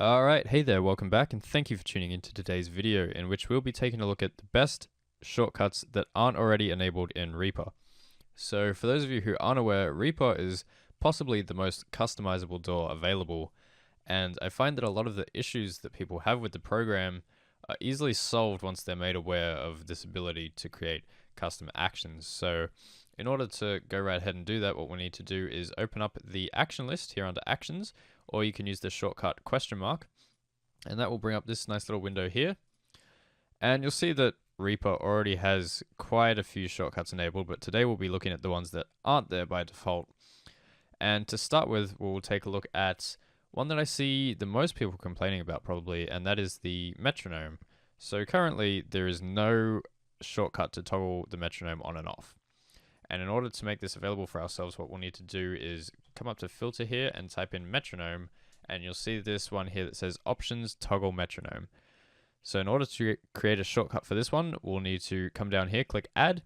Alright, hey there, welcome back, and thank you for tuning into today's video, in which we'll be taking a look at the best shortcuts that aren't already enabled in Reaper. So for those of you who aren't aware, Reaper is possibly the most customizable DAW available, and I find that a lot of the issues that people have with the program are easily solved once they're made aware of this ability to create custom actions. So in order to go right ahead and do that, what we need to do is open up the action list here under actions, or you can use the shortcut question mark, and that will bring up this nice little window here. And you'll see that Reaper already has quite a few shortcuts enabled, but today we'll be looking at the ones that aren't there by default. And to start with, we'll take a look at one that I see the most people complaining about probably, and that is the metronome. So currently there is no shortcut to toggle the metronome on and off. And in order to make this available for ourselves, what we'll need to do is come up to filter here and type in metronome, and you'll see this one here that says options toggle metronome. So in order to create a shortcut for this one, we'll need to come down here, click add,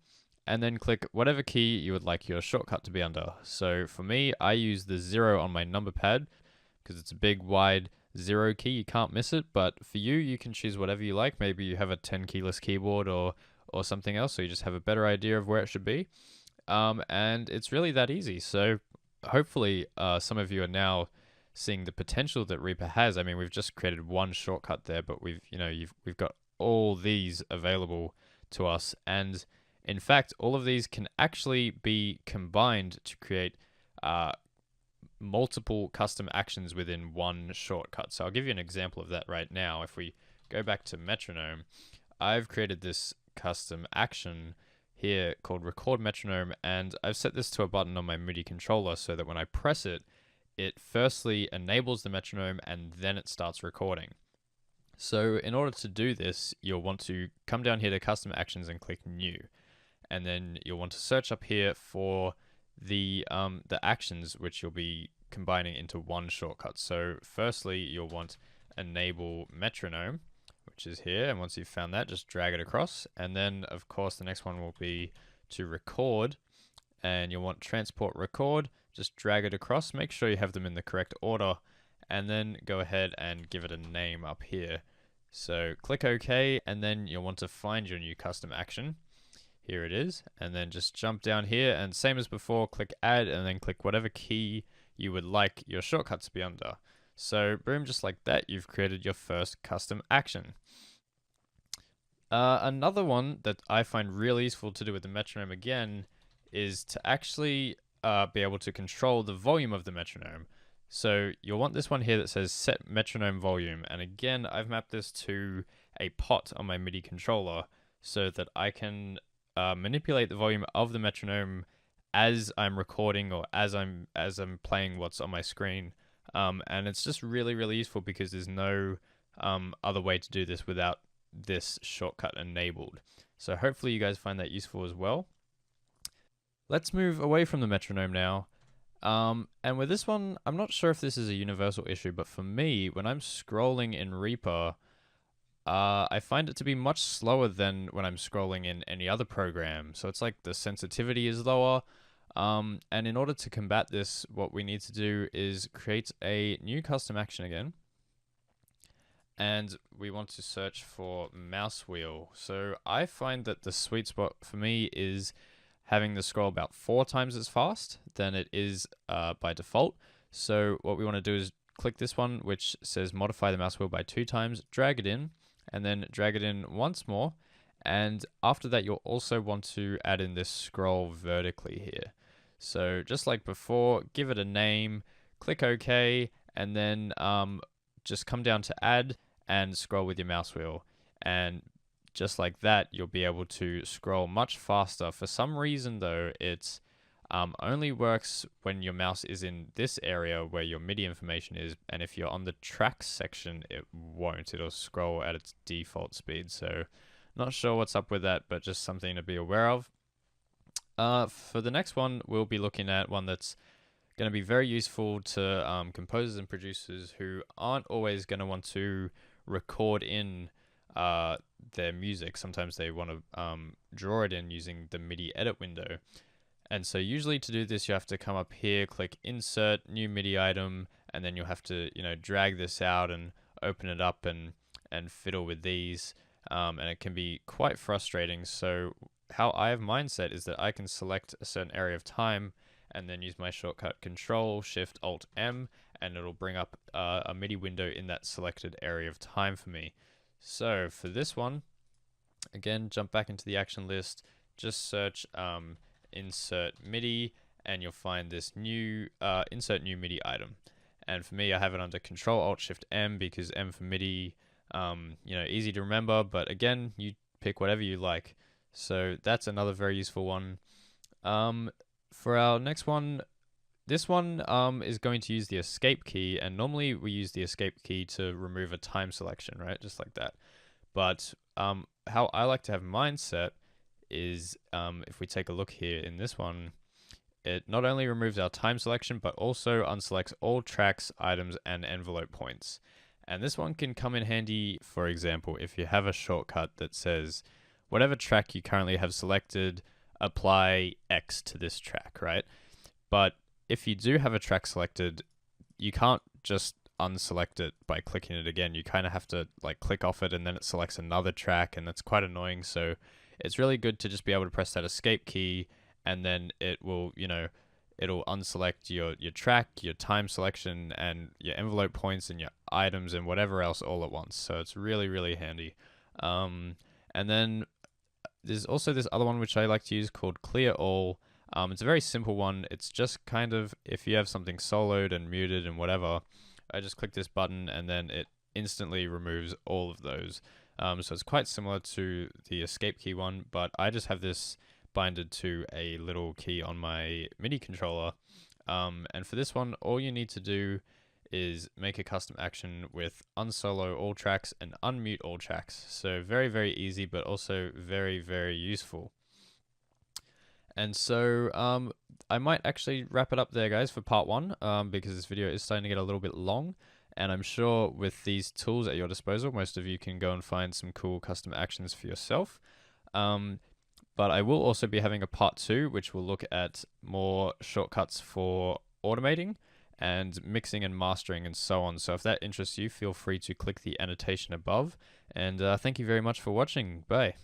and then click whatever key you would like your shortcut to be under. So for me, I use the 0 on my number pad because it's a big wide 0 key, you can't miss it. But for you, you can choose whatever you like. Maybe you have a 10 keyless keyboard or something else, so you just have a better idea of where it should be. And it's really that easy. So hopefully some of you are now seeing the potential that Reaper has. I mean, we've just created one shortcut there, but we've got all these available to us, and in fact all of these can actually be combined to create multiple custom actions within one shortcut. So I'll give you an example of that right now. If we go back to metronome, I've created this custom action here called record metronome, and I've set this to a button on my MIDI controller so that when I press it, it firstly enables the metronome and then it starts recording. So in order to do this, you'll want to come down here to custom actions and click new, and then you'll want to search up here for the actions which you'll be combining into one shortcut. So firstly, you'll want enable metronome, which is here, and once you've found that, just drag it across. And then of course the next one will be to record, and you'll want transport record, just drag it across, make sure you have them in the correct order, and then go ahead and give it a name up here. So click OK, and then you'll want to find your new custom action. Here it is, and then just jump down here, and same as before, click add, and then click whatever key you would like your shortcut to be under. So boom, just like that, you've created your first custom action. Another one that I find really useful to do with the metronome again is to actually be able to control the volume of the metronome. So you'll want this one here that says set metronome volume, and again I've mapped this to a pot on my MIDI controller so that I can manipulate the volume of the metronome as I'm recording or as I'm playing what's on my screen. And it's just really useful because there's no other way to do this without this shortcut enabled. So hopefully you guys find that useful as well. Let's move away from the metronome now. And with this one, I'm not sure if this is a universal issue, but for me, when I'm scrolling in Reaper, I find it to be much slower than when I'm scrolling in any other program. So it's like the sensitivity is lower. And in order to combat this, what we need to do is create a new custom action again. And we want to search for mouse wheel. So I find that the sweet spot for me is having the scroll about 4 times as fast than it is by default. So what we want to do is click this one, which says modify the mouse wheel by 2 times, drag it in, and then drag it in once more. And after that, you'll also want to add in this scroll vertically here. So just like before, give it a name, click OK, and then just come down to add and scroll with your mouse wheel. And just like that, you'll be able to scroll much faster. For some reason though, it's only works when your mouse is in this area where your MIDI information is, and if you're on the tracks section, it won't. It'll scroll at its default speed. So not sure what's up with that, but just something to be aware of. For the next one, we'll be looking at one that's going to be very useful to composers and producers who aren't always going to want to record in their music. Sometimes they want to draw it in using the MIDI edit window. And so usually to do this, you have to come up here, click insert, new MIDI item, and then you'll have to, you know, drag this out and open it up and fiddle with these, and it can be quite frustrating. So how I have mine set is that I can select a certain area of time and then use my shortcut Control Shift Alt M, and it'll bring up a MIDI window in that selected area of time for me. So for this one, again, jump back into the action list, just search insert MIDI, and you'll find this new insert new MIDI item. And for me, I have it under Control Alt Shift M because M for MIDI, you know, easy to remember, but again, you pick whatever you like. So that's another very useful one. For our next one, this one is going to use the escape key, and normally we use the escape key to remove a time selection, right? Just like that. But how I like to have mine set is, if we take a look here in this one, it not only removes our time selection, but also unselects all tracks, items, and envelope points. And this one can come in handy, for example, if you have a shortcut that says, whatever track you currently have selected, apply X to this track, right? But if you do have a track selected, you can't just unselect it by clicking it again. You kind of have to like click off it and then it selects another track, and that's quite annoying. So it's really good to just be able to press that escape key, and then it will, you know, it'll unselect your track, your time selection, and your envelope points and your items and whatever else all at once. So it's really, really handy. And then there's also this other one which I like to use called Clear All. It's a very simple one. It's just kind of, if you have something soloed and muted and whatever, I just click this button and then it instantly removes all of those. So it's quite similar to the escape key one, but I just have this binded to a little key on my MIDI controller. And for this one, all you need to do is make a custom action with unsolo all tracks and unmute all tracks. So very, very easy, but also very, very useful. And so I might actually wrap it up there, guys, for part one, because this video is starting to get a little bit long. And I'm sure with these tools at your disposal, most of you can go and find some cool custom actions for yourself. But I will also be having a part two, which will look at more shortcuts for automating and mixing and mastering and so on. So if that interests you, feel free to click the annotation above. And thank you very much for watching. Bye.